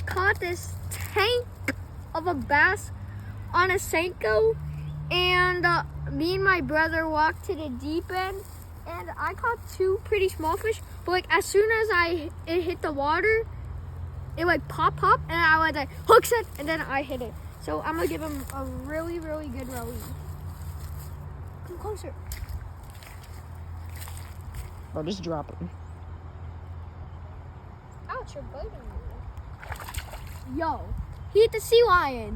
Caught this tank of a bass on a Senko, and me and my brother walked to the deep end, and I caught two pretty small fish. But like as soon as it hit the water, it like pop, and I was like hooks it, and then I hit it. So I'm gonna give him a really good release. Come closer. Bro, just drop it. Ouch, you're biting me. Yo, he hit the sea lion.